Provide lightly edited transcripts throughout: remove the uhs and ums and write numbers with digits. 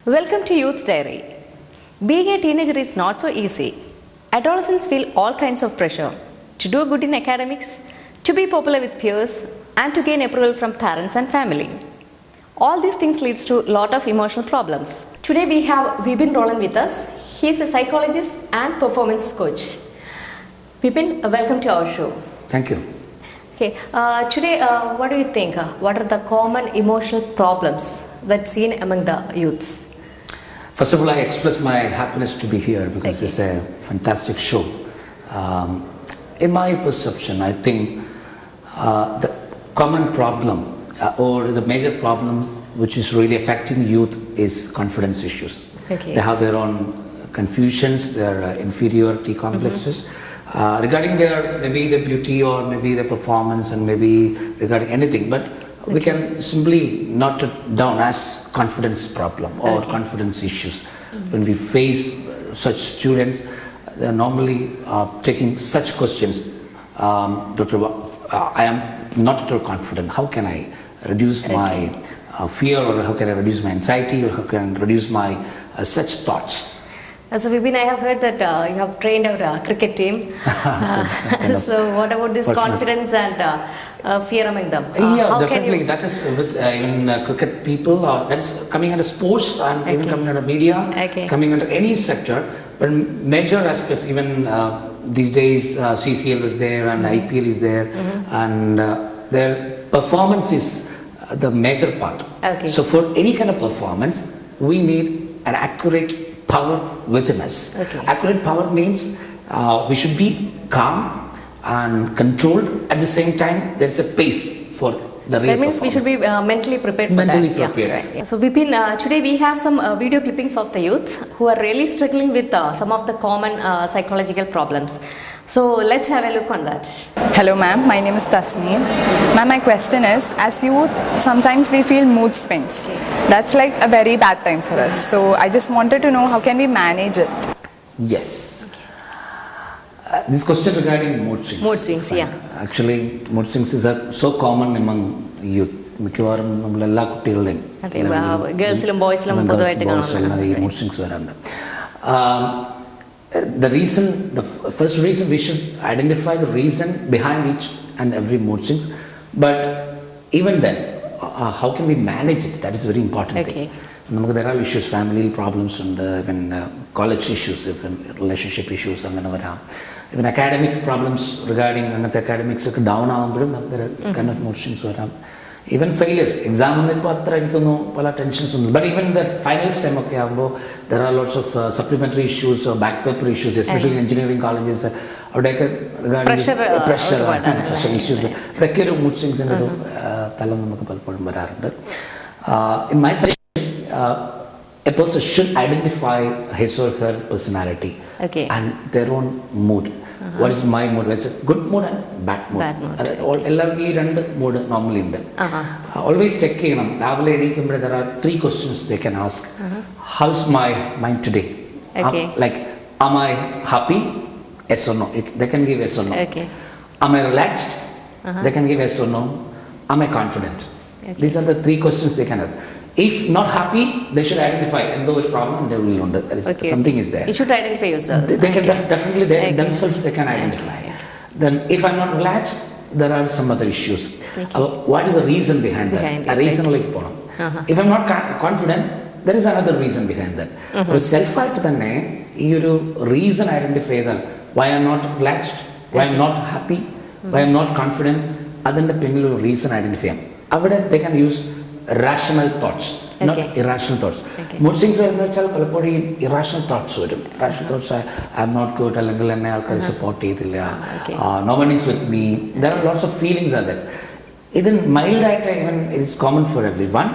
Welcome to Youth Diary. Being a teenager is not so easy. Adolescents feel all kinds of pressure to do good in academics, to be popular with peers, and to gain approval from parents and family. All these things leads to a lot of emotional problems. Today we have Vipin Roland with us. He is a psychologist and performance coach. Vipin, welcome to our show. Thank you. Okay, today what do you think? What are the common emotional problems that's seen among the youths? First of all, I express my happiness to be here because it's a fantastic show. In my perception, I think the common problem or the major problem which is really affecting youth is confidence issues. Okay. They have their own confusions, their inferiority complexes regarding their maybe their beauty or maybe their performance and maybe regarding anything. But we can simply note it down as confidence problem or confidence issues. When we face such students, they are normally taking such questions. Doctor, I am not at all confident. How can I reduce my fear, or how can I reduce my anxiety, or how can I reduce my such thoughts? So Vipin, I have heard that you have trained our cricket team. So what about this confidence and fear among them? Yeah, definitely. That is with even cricket people. That is coming under sports and even coming under media, coming under any sector. But major aspects, even these days, CCL is there and IPL is there, and their performance is the major part. So for any kind of performance, we need an accurate power within us. Accurate power means we should be calm and controlled. At the same time, there's a pace for the real. That means we should be mentally prepared for mentally that. Prepared. Yeah, right. So Vipin, today we have some video clippings of the youth who are really struggling with some of the common psychological problems. So let's have a look on that. Hello ma'am, my name is Tasneem. Ma'am, my question is, as youth, sometimes we feel mood swings. That's like a very bad time for us. So I just wanted to know, how can we manage it? Yes. This question regarding mood swings. Mood swings, yeah. Actually, mood swings are so common among youth. മിക്കവാറും നമ്മളെല്ലാ കുട്ടികളുടെയും ഗേൾസിലും ബോയ്സിലും പൊതുവായിട്ട് ഈ mood swings വരാറുണ്ട്. The first reason, we should identify the reason behind each and every mood swings. But even then, how can we manage it? That is a very important thing. There are issues, family problems, and even college issues, even relationship issues, even academic problems regarding academics down, there are kind of mood swings. Even failures, exam tensions. But even the final sem, there are lots of supplementary issues or back paper issues, especially in engineering colleges. Pressure issues. Mood swings in my suggestion, a person should identify his or her personality and their own mood. What is my mood? It's a good mood and bad mood. Mood normally. Always check. There are 3 questions they can ask. How's my mind today? Like, am I happy? Yes or no? They can give yes or no. Am I relaxed? They can give yes or no. Am I confident? These are the 3 questions they can have. If not happy, they should identify, and though a problem, they will know that something is there. You should identify yourself. They can definitely themselves they can identify. Then, if I'm not relaxed, there are some other issues. What is the reason behind that? A reason like if I'm not confident, there is another reason behind that. Self-out you reason identify that why I'm not relaxed, why I'm not happy, why I'm not confident. Other than the reason identify. They can use rational thoughts, not irrational thoughts. Mood swings are irrational thoughts. Irrational thoughts are, I'm not good, I'll support no one is with me. There are lots of feelings are there. Even mild even it is common for everyone.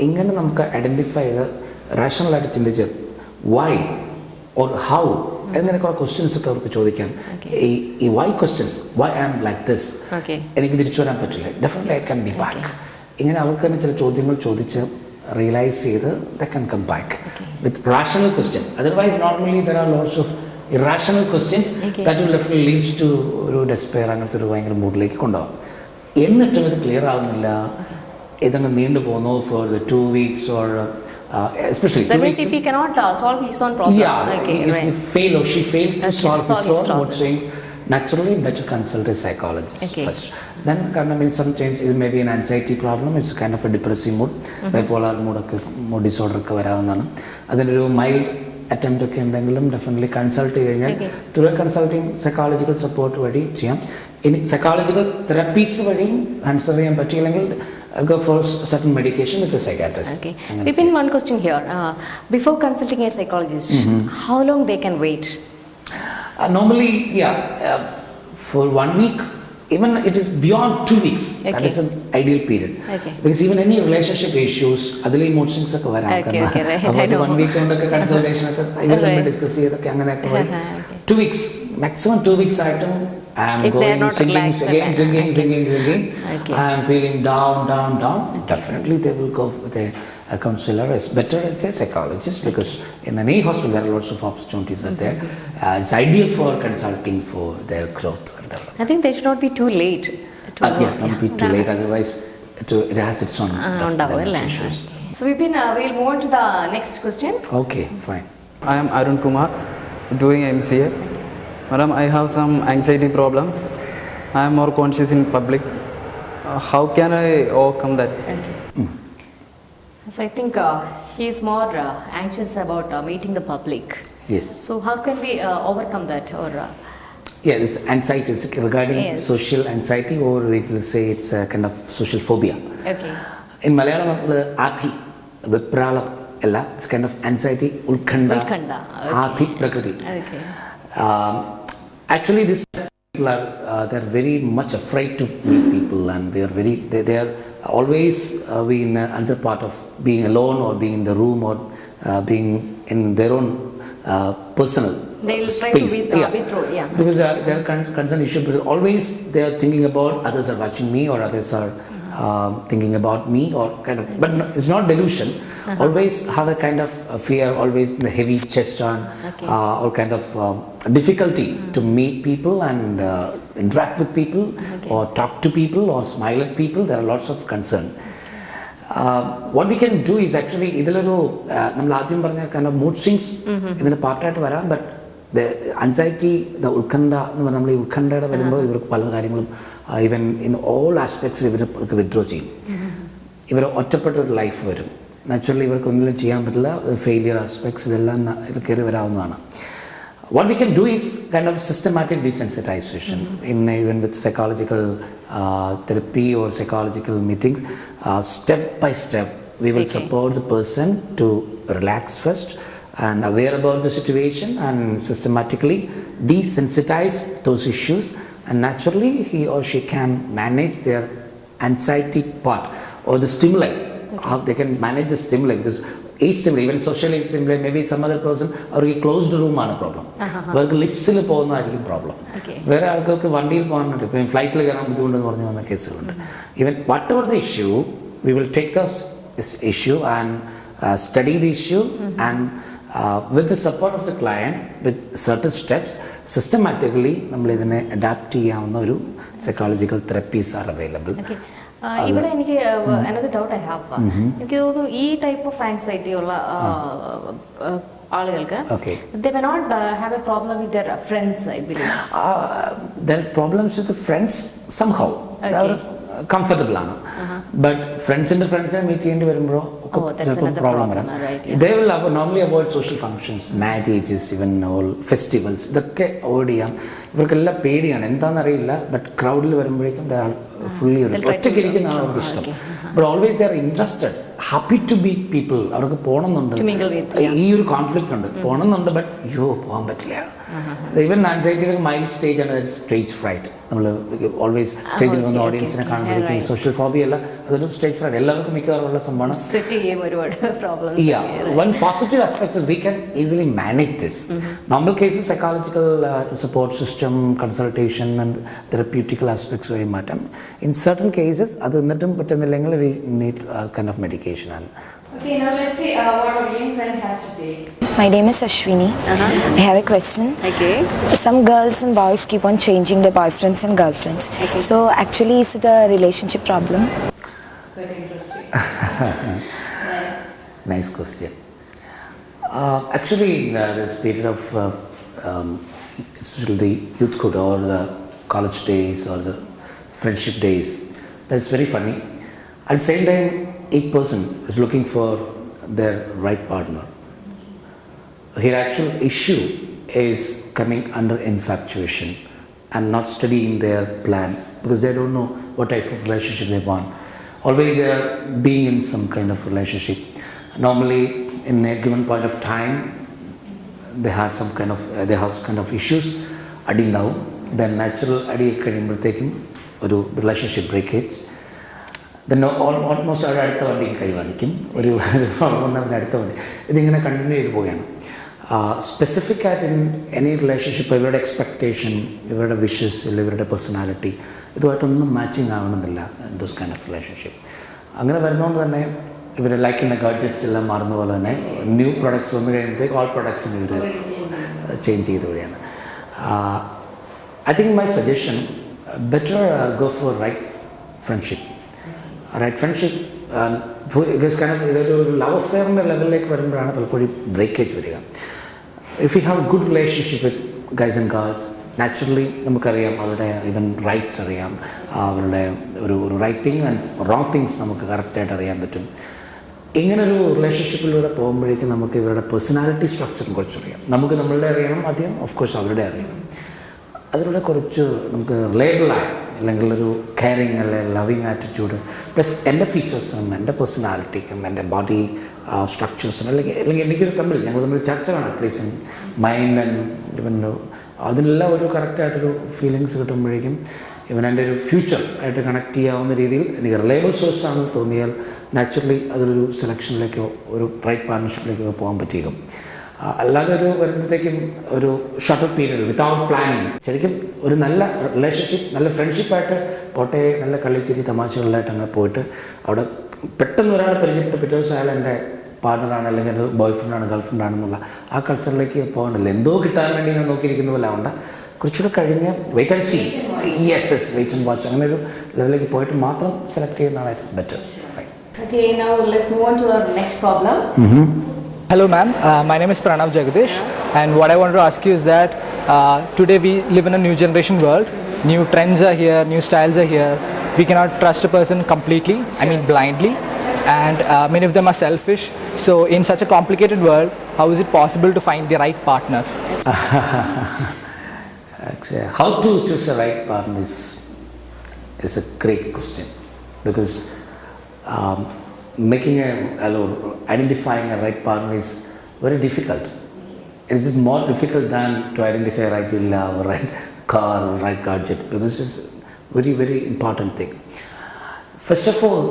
Identify the rational why or how. And then questions why questions, why I am like this. Definitely I can be back. Realize they can come back with rational question. Otherwise, normally there are lots of irrational questions that will definitely lead to despair and mood. എന്നിട്ടും ഇത് clear ആവുന്നില്ല, ഇതങ്ങ് നീണ്ടു പോകുന്നു for the 2 weeks or especially that 2 means weeks. if he cannot solve his own problem. Yeah, if right. he fail or she failed to solve his own mood problems. swings, naturally better consult a psychologist first. Then sometimes it may be an anxiety problem, it's kind of a depressive mood, bipolar mood disorder a mild attempt definitely consult through consulting psychological support in psychological therapies go for certain medication with a psychiatrist. Okay. Vipin, one question here. Before consulting a psychologist, how long they can wait? Normally, for 1 week, even it is beyond 2 weeks. That is an ideal period. Because even any relationship issues, adili mood swings are right. About 1 week consultation, even discuss 2 weeks, maximum 2 weeks item. I am going singing again. I am feeling down. Definitely they will go with a counselor. It's better it's a psychologist, because in any hospital there are lots of opportunities are there. It's ideal for consulting for their growth and development. I think they should not be too late. Not be too late, otherwise it has its own issues. So Vipin, we'll move on to the next question. Okay, fine. I am Arun Kumar, doing MCA. Madam, I have some anxiety problems. I am more conscious in public. How can I overcome that? So I think he's more anxious about meeting the public. Yes. So how can we overcome that? This anxiety is regarding social anxiety, or we will say it's a kind of social phobia. Okay. In Malayalam, Athi, Vipralam, it's kind of anxiety, Ulkhanda, Athi, Prakriti. Okay. Actually, these people are they're very much afraid to meet people, and they are always in another part of being alone, or being in the room, or being in their own personal space. Because their concern issue, because always they are thinking about others are watching me, or others are thinking about me, or kind of, but no, it's not delusion. Always have a kind of fear, always the heavy chest on, all kind of difficulty to meet people and interact with people, or talk to people, or smile at people. There are lots of concern. What we can do is actually kind of mood swings in the part, but the anxiety, the ulkhanda, even in all aspects, we withdraw. Life. Naturally, failure aspects. What we can do is kind of systematic desensitization, even with psychological therapy or psychological meetings. Step by step, we will support the person to relax first and aware about the situation, and systematically desensitize those issues, and naturally he or she can manage their anxiety part or the stimuli. How they can manage the stimuli, because each stimuli, even socially stimuli, maybe some other person, or a closed room on a problem. Work lips a problem. Where I go one deal on flight, even whatever the issue, we will take this issue and study the issue, and with the support of the client, with certain steps, systematically adapt psychological therapies are available. Even another doubt I have. This type of anxiety, they may not have a problem with their friends, I believe. There are problems with the friends somehow. They are comfortable. But friends and friends meet problem. They will normally avoid social functions, marriages, even all festivals. But crowd they are fully but always they are interested, happy to meet people, to mingle with conflict but even anxiety mild stage and stage fright. Always stage in the audience social phobia stage fright one positive aspect is we can easily manage this. Normal cases, psychological support system, consultation and therapeutic aspects very much. In certain cases, we need kind of medication. Okay, now let's see what our young friend has to say. My name is Ashwini. I have a question. Okay. Some girls and boys keep on changing their boyfriends and girlfriends. Okay. So actually, is it a relationship problem? Very interesting. Nice question. Actually, in this period of especially the youthhood or the college days or the friendship days, that's very funny. At the same time, each person is looking for their right partner. Here, actual issue is coming under infatuation and not studying their plan, because they don't know what type of relationship they want. Always they are being in some kind of relationship. Normally, in a given point of time, they have some kind of issues. Adi now, then natural adi കഴിയുമ്പോഴത്തേക്കും ഒരു relationship breakage. Then almost അടുത്ത വണ്ടിക്ക് കൈ കാണിക്കും, ഒരു problem വന്നാൽ അടുത്ത വണ്ടി, ഇതിങ്ങനെ കണ്ടിന്യൂ ചെയ്ത് പോവുകയാണ്. സ്പെസിഫിക് ആയിട്ട് ഇൻ എനി റിലേഷൻഷിപ്പ് ഇവരുടെ എക്സ്പെക്റ്റേഷൻ, ഇവരുടെ വിഷസ്, ഇവരുടെ പേഴ്സണാലിറ്റി ഇതുമായിട്ടൊന്നും മാച്ചിങ് ആവണമെന്നില്ല ദോസ് കൈൻഡ് ഓഫ് റിലേഷൻഷിപ്പ്. അങ്ങനെ വരുന്നതുകൊണ്ട് തന്നെ ഇവർ ലൈക്ക് ഇന്ന ഗാഡ്ജറ്റ്സ് എല്ലാം മാറുന്ന പോലെ തന്നെ ന്യൂ പ്രൊഡക്ട്സ് വന്നു കഴിയുമ്പോഴത്തേക്ക് ഓൾ പ്രൊഡക്ട്സിന് ഇവർ ചേഞ്ച് ചെയ്ത് വരികയാണ്. I think my suggestion better go for right friendship. Right friendship ഇതൊരു ലവ് അഫെയറിൻ്റെ ലെവലിലേക്ക് വരുമ്പോഴാണ് പലപ്പോഴും ബ്രേക്കേജ് വരിക. If you have good relationship with guys and girls, naturally നമുക്കറിയാം അവരുടെ ഈവൻ റൈറ്റ്സ് അറിയാം, അവരുടെ ഒരു right thing and wrong things നമുക്ക് കറക്റ്റായിട്ട് അറിയാൻ പറ്റും. ഇങ്ങനൊരു റിലേഷൻഷിപ്പിലൂടെ പോകുമ്പോഴേക്കും നമുക്ക് ഇവരുടെ പേഴ്സണാലിറ്റി സ്ട്രക്ചറും കുറച്ചറിയാം. നമുക്ക് നമ്മളുടെ അറിയണം ആദ്യം, ഓഫ് കോഴ്സ് അവരുടെ അറിയണം. അതിലൂടെ കുറച്ച് നമുക്ക് റിലേബിളായ അല്ലെങ്കിൽ ഒരു കെയറിങ് അല്ലെങ്കിൽ ലവിങ് ആറ്റിറ്റ്യൂഡ് പ്ലസ് എൻ്റെ ഫീച്ചേഴ്സും എൻ്റെ പേഴ്സണാലിറ്റിക്കും എൻ്റെ ബോഡി സ്ട്രക്ചേഴ്സും അല്ലെങ്കിൽ എനിക്കൊരു ഞങ്ങൾ തമ്മിൽ ചർച്ച വേണം അറ്റ്ലീസ്റ്റ് മൈൻഡ് ആൻഡ് ഇവൻ അതിനെല്ലാം ഒരു കറക്റ്റായിട്ടൊരു ഫീലിങ്സ് കിട്ടുമ്പോഴേക്കും ഇവൻ എൻ്റെ ഒരു ഫ്യൂച്ചർ ആയിട്ട് കണക്ട് ചെയ്യാവുന്ന രീതിയിൽ എനിക്ക് റിലയബിൾ സോഴ്സ് ആണെന്ന് തോന്നിയാൽ നാച്ചുറലി അതൊരു സെലക്ഷനിലേക്കോ ഒരു റൈറ്റ് പാർട്ണർഷിപ്പിലേക്കോ പോകാൻ പറ്റിയേക്കും. അല്ലാതെ ഒരു വരുമ്പോഴത്തേക്കും ഒരു ഷോർട്ട് പീരീഡ് വിത്തൗട്ട് പ്ലാനിങ്, ശരിക്കും ഒരു നല്ല റിലേഷൻഷിപ്പ് നല്ല ഫ്രണ്ട്ഷിപ്പായിട്ട് പോട്ടെ, നല്ല കളിച്ചിരി തമാശകളിലായിട്ട് അങ്ങനെ പോയിട്ട് അവിടെ പെട്ടെന്ന് ഒരാളെ പരിചയപ്പെട്ട് പിറ്റേ ദിവസം അയാൾ എൻ്റെ പാർട്ണറാണ് അല്ലെങ്കിൽ എൻ്റെ ബോയ് ഫ്രണ്ടാണ് ഗേൾ ഫ്രണ്ടാണെന്നുള്ള ആ കൾച്ചറിലേക്ക് പോകണ്ടല്ലോ. എന്തോ കിട്ടാൻ വേണ്ടി ഞാൻ നോക്കിയിരിക്കുന്ന പോലെ ആവണ്ട, കുറച്ചുകൂടെ കഴിഞ്ഞ് wait and see, yes wait and watch, അങ്ങനെ ഒരു ലെവലിലേക്ക് പോയിട്ട് മാത്രം സെലക്ട് ചെയ്യുന്നതാണ് better. Okay, now let's move on to our next problem. Hello ma'am, my name is Pranav Jagdish, and what I want to ask you is that today we live in a new generation world. New trends are here, new styles are here. We cannot trust a person completely, blindly, and many of them are selfish. So in such a complicated world, how is it possible to find the right partner? Actually, how to choose a right partner is a great question, because identifying a right partner is very difficult. Is it more difficult than to identify a right villa or right car or right gadget? Because it's a very, very important thing. First of all,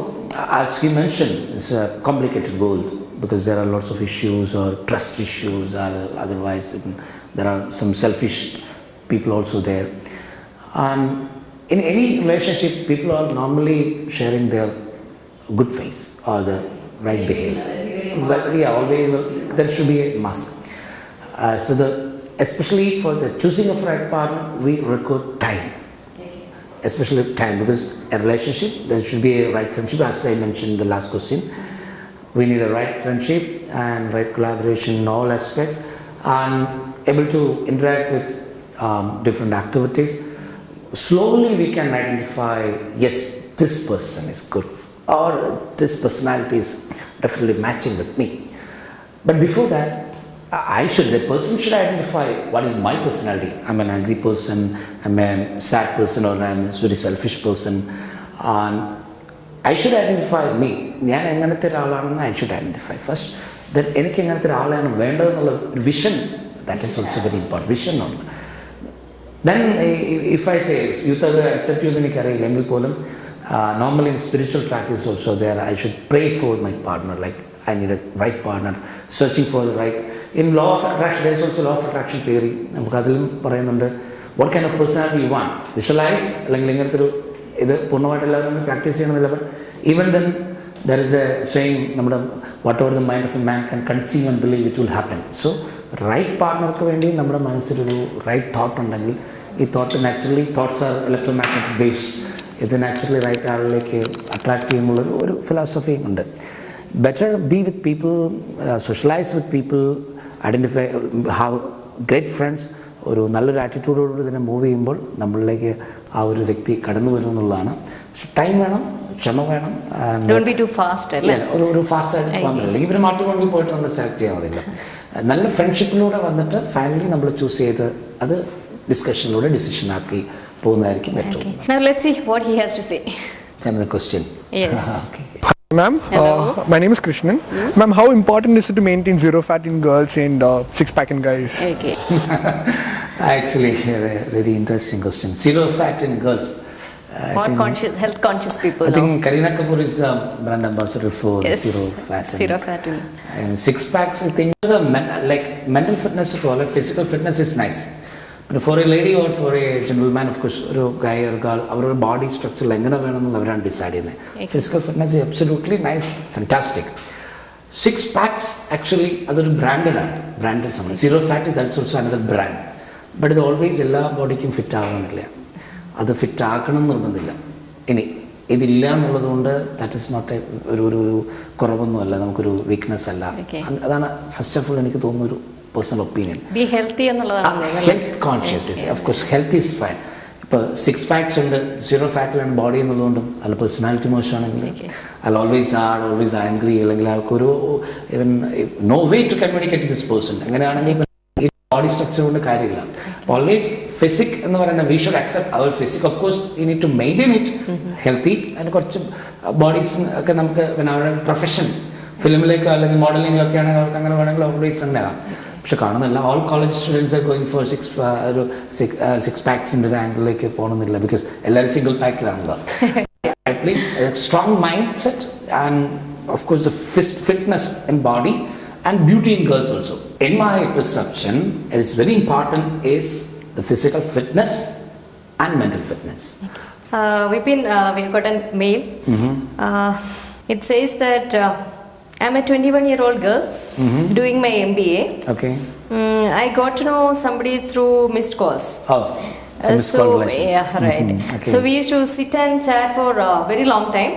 as we mentioned, it's a complicated world because there are lots of issues or trust issues, or otherwise there are some selfish people also there. And in any relationship, people are normally sharing their good face or the right behavior. Always there should be a must. Especially for the choosing of right partner, we require time. Especially time, because a relationship, there should be a right friendship. As I mentioned in the last question, we need a right friendship and right collaboration in all aspects, and able to interact with different activities. Slowly we can identify, yes, this person is good, or this personality is definitely matching with me. But before that, the person should identify what is my personality. I'm an angry person, I'm a sad person, or I'm a very selfish person. And I should identify me. I should identify first. Then vision, that is also very important. Vision. Then if I say, accept you, normally in spiritual practice also there, I should pray for my partner, like I need a right partner, searching for the right. In law of attraction, there is also law of attraction theory. What kind of personality you want? Visualize, practice. But even then, there is a saying, whatever the mind of a man can conceive and believe, it will happen. So, right partner, right thought, naturally, thoughts are electromagnetic waves. This naturally right ആളിലേക്ക് attract ചെയ്യുന്നുള്ള ഒരു philosophy ഉണ്ട്. better be with people, socialize with people, identify, have great friends. ഒരു നല്ലൊരു ആറ്റിറ്റ്യൂഡോടുകൂടി തന്നെ move ചെയ്യുമ്പോൾ നമ്മളിലേക്ക് ആ ഒരു വ്യക്തി കടന്നു വരും എന്നുള്ളതാണ്. പക്ഷെ ടൈം വേണം, ക്ഷമ വേണം. ഒരു ഫാസ്റ്റ് ആയിട്ട് പോകാൻ പറ്റില്ല. അല്ലെങ്കിൽ പിന്നെ മാട്രിമോണിയിൽ പോയിട്ട് നമ്മൾ സെലക്ട് ചെയ്യാൻ മതില്ല. നല്ല ഫ്രണ്ട്ഷിപ്പിലൂടെ വന്നിട്ട് ഫാമിലി നമ്മൾ ചൂസ് ചെയ്ത് അത് ഡിസ്കഷനിലൂടെ ഡിസിഷൻ ആക്കി പോകുന്നതായിരിക്കും ഏറ്റവും. Question. Yes. Okay. Ma'am, my name is Krishnan. Ma'am, how important is it to maintain zero fat in girls and six-pack in guys? Okay. Actually, a very interesting question. Zero fat in girls. Health conscious people. I think Kareena Kapoor is the brand ambassador for zero fat. Zero fat. And six packs, I think, like mental fitness, physical fitness is nice. But for a lady or for a gentleman, of course, a guy or girl, our body structure, like decide. Physical fitness is absolutely nice, fantastic. Six packs actually other branded something. Zero fat is also another brand. But it always ella body can fit ആവണമെന്നില്ല. അത് fit ആക്കണം നിർബന്ധമില്ല. ഇനി ഇതില്ല എന്നുള്ളതുകൊണ്ട് that is not ഒരു കുറവൊന്നുമല്ല, നമുക്കൊരു weakness അല്ല. അതാണ് ഫസ്റ്റ് ഓഫ് ഓൾ എനിക്ക് തോന്നുന്ന ഒരു personal opinion. Be healthy എന്നുള്ളതാണ്. Health conscious is, of course, health is fine. ഇപ്പോൾ സിക്സ് പാക്സ് ഉണ്ട്, സീറോ ഫാറ്റിലാണ് ബോഡി എന്നുള്ളതുകൊണ്ടും അല്ല പേഴ്സണാലിറ്റി മോശമാണെങ്കിൽ അല്ല ഓൾവേസ് ആംഗ്രി, അല്ലെങ്കിൽ ആൾക്കൊരു even no way to communicate this person, അങ്ങനെയാണെങ്കിൽ ഈ ബോഡി സ്ട്രക്ചർ കൊണ്ട് കാര്യമില്ല. ഓൾവേസ് ഫിസിക് എന്ന് പറയുന്നത് we should accept our physique. Of course you need to maintain it healthy. അതിന് കുറച്ച് ബോഡീസ് ഒക്കെ നമുക്ക് പിന്നെ അവരുടെ പ്രൊഫഷൻ ഫിലിമിലേക്കോ അല്ലെങ്കിൽ മോഡലിംഗിലൊക്കെ ആണെങ്കിൽ അവർക്ക് അങ്ങനെ വേണമെങ്കിൽ ഓൾവേസ് ഉണ്ടാകാം. പക്ഷെ കാണുന്നില്ല. All college students are going for six പാക്സിൻ്റെ ഒരു ആംഗിളിലേക്ക് പോകണമെന്നില്ല. ബിക്കോസ് എല്ലാവരും സിംഗിൾ പാക്കിലാണല്ലോ. At least strong mind set and of course the fitness in body and beauty in girls also. In my perception it is very important is the physical fitness and mental fitness. Vipin, we've got a mail. It says that I'm a 21-year-old girl doing my MBA. Okay. I got to know somebody through missed calls. Oh, so yeah, right. Okay. So we used to sit and chat for a very long time.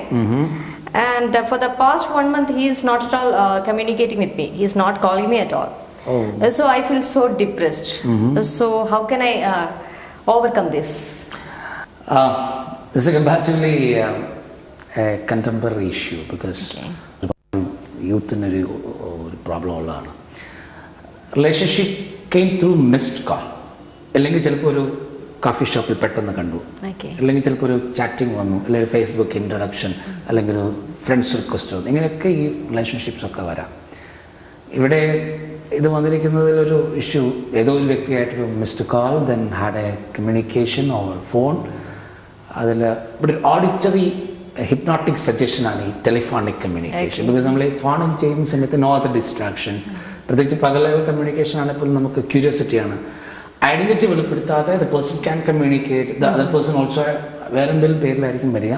And for the past 1 month, he is not at all communicating with me. He is not calling me at all. Oh. So I feel so depressed. So how can I overcome this? This is comparatively a contemporary issue because യൂത്തിനൊരു problem ഉള്ളതാണ്. Relationship came through missed call, അല്ലെങ്കിൽ ചിലപ്പോൾ ഒരു coffee ഷോപ്പിൽ പെട്ടെന്ന് കണ്ടു, അല്ലെങ്കിൽ ചിലപ്പോൾ ഒരു ചാറ്റിംഗ് വന്നു, അല്ലെങ്കിൽ ഫേസ്ബുക്ക് ഇൻട്രൊഡക്ഷൻ, അല്ലെങ്കിൽ ഒരു ഫ്രണ്ട്സ് റിക്വസ്റ്റ് വന്നു. ഇങ്ങനെയൊക്കെ ഈ റിലേഷൻഷിപ്സൊക്കെ വരാം. ഇവിടെ ഇത് വന്നിരിക്കുന്നതിലൊരു ഇഷ്യൂ ഏതോ ഒരു വ്യക്തിയായിട്ടൊരു missed call, then had a communication over phone. അതിൽ ഇവിടെ ഒരു ഓഡിറ്ററി ഹിപ്നോട്ടിക് സജഷനാണ് ഈ ടെലിഫോണിക് കമ്മ്യൂണിക്കേഷൻ. ബിക്കോസ് നമ്മൾ ഫോണിൽ ചെയ്യുന്ന സമയത്ത് നോ അതർ ഡിസ്ട്രാക്ഷൻസ്, പ്രത്യേകിച്ച് പകൽ കമ്മ്യൂണിക്കേഷൻ ആണെങ്കിൽ നമുക്ക് ക്യൂരിയോസിറ്റിയാണ്. ഐഡൻറ്റിറ്റി വെളിപ്പെടുത്താതെ the person can communicate, the other person also വേറെ എന്തെങ്കിലും പേരിലായിരിക്കും വരിക.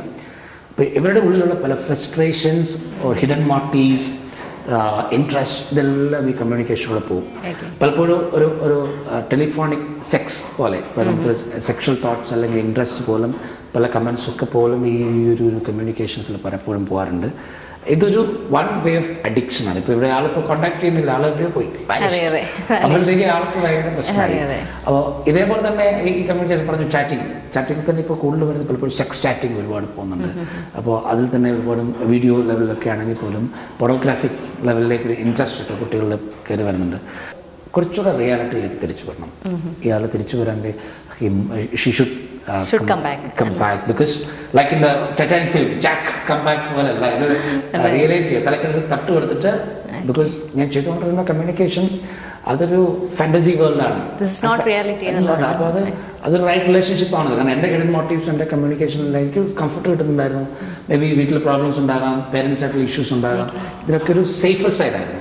അപ്പോൾ ഇവരുടെ ഉള്ളിലുള്ള പല frustrations or hidden motives, interest, ഇതെല്ലാം ഈ കമ്മ്യൂണിക്കേഷനിലൂടെ പോകും. പലപ്പോഴും ഒരു ടെലിഫോണിക് സെക്സ് പോലെ ഇപ്പോൾ നമുക്ക് സെക്ഷൽ തോട്ട്സ് അല്ലെങ്കിൽ ഇൻട്രസ്റ്റ് പോലും പല കമൻസൊക്കെ പോലും ഈ ഒരു കമ്മ്യൂണിക്കേഷൻസിൽ പലപ്പോഴും പോകാറുണ്ട്. ഇതൊരു വൺ വേ ഓഫ് അഡിക്ഷനാണ്. ഇപ്പോൾ ഇവിടെ ആളിപ്പോൾ കോൺടാക്ട് ചെയ്യുന്നില്ല, ആളെവിടെയോ പോയി, അപ്പോഴത്തേക്ക് ആൾക്ക് ഭയങ്കര പ്രശ്നമായി. അപ്പോൾ ഇതേപോലെ തന്നെ ഈ കമ്മ്യൂണിക്കേഷൻ പറഞ്ഞു ചാറ്റിംഗ് തന്നെ ഇപ്പോൾ കൂടുതൽ വരുന്നത് പലപ്പോഴും സെക്സ് ചാറ്റിംഗ് ഒരുപാട് പോകുന്നുണ്ട്. അപ്പോൾ അതിൽ തന്നെ ഒരുപാട് വീഡിയോ ലെവലിലൊക്കെ ആണെങ്കിൽ പോലും പൊറോഗ്രാഫിക് ലെവലിലേക്ക് ഒരു ഇൻട്രസ്റ്റ് ഒക്കെ കുട്ടികളിൽ കയറി വരുന്നുണ്ട്. കുറച്ചുകൂടെ റിയാലിറ്റിയിലേക്ക് തിരിച്ചു വരണം. ഇയാൾ തിരിച്ചു വരാണ്ട് she should come back because like in the Titanic film, Jack come back പോലെയല്ല ഇത് റിയലൈസ് ചെയ്യുക, തലക്കെട്ട് തട്ട് കൊടുത്തിട്ട്. ബിക്കോസ് ഞാൻ ചെയ്തുകൊണ്ടിരുന്ന കമ്മ്യൂണിക്കേഷൻ അതൊരു ഫാന്റസി വേൾഡാണ്, അപ്പോൾ അതൊരു റൈറ്റ് റിലേഷൻഷിപ്പ് ആണ്. കാരണം എൻ്റെ ഹിഡൻ മോട്ടീവ്സ് എൻ്റെ കമ്മ്യൂണിക്കേഷനിൽ എനിക്ക് കംഫർട്ട് കിട്ടുന്നുണ്ടായിരുന്നു. മേ ബി വീട്ടിൽ പ്രോബ്ലംസ് ഉണ്ടാകാം, പേരൻസ് ആയിട്ടുള്ള ഇഷ്യൂസ് ഉണ്ടാകാം. ഇതിനൊക്കെ ഒരു സേഫർ സൈഡായിരുന്നു.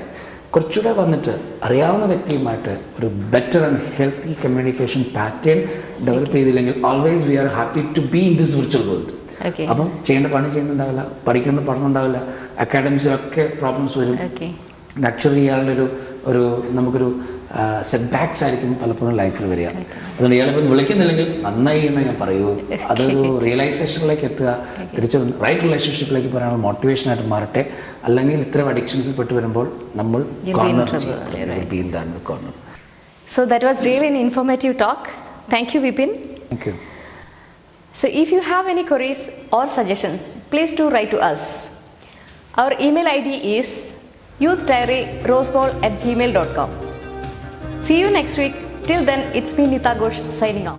കുറച്ചുകൂടെ വന്നിട്ട് അറിയാവുന്ന വ്യക്തിയുമായിട്ട് ഒരു better and healthy communication pattern develop ചെയ്തില്ലെങ്കിൽ always we are happy to be in this virtual world. അപ്പം ചെയ്യേണ്ട പണി ചെയ്യുന്നുണ്ടാവില്ല, പഠിക്കേണ്ട പഠനം ഉണ്ടാവില്ല, അക്കാഡമിക്സിലൊക്കെ പ്രോബ്ലംസ് വരും. ആക്ച്വലി ഇയാളുടെ ഒരു നമുക്കൊരു സെറ്റ് ബാക്സ് ആയിരിക്കും പലപ്പോഴും ലൈഫിൽ വരിക. അതുകൊണ്ട് ഇയാളിപ്പം വിളിക്കുന്നില്ലെങ്കിൽ നന്നായി എന്ന് ഞാൻ പറയൂ. അതൊരു റിയലൈസേഷനിലേക്ക് എത്തുക, തിരിച്ച് റൈറ്റ് റിലേഷൻഷിപ്പിലേക്ക് പറയാനുള്ള മോട്ടിവേഷനായിട്ട് മാറട്ടെ. അല്ലെങ്കിൽ ഇത്തരം അഡിക്ഷൻസിൽ പെട്ട് വരുമ്പോൾ നമ്മൾ corner corner. So that was really an informative talk. Thank you, Vipin. Thank you. So if you have any queries or suggestions, please do write to us. Our email ID is youthdiaryroseball@gmail.com. See you next week. Till then, it's me Nita Ghosh signing off.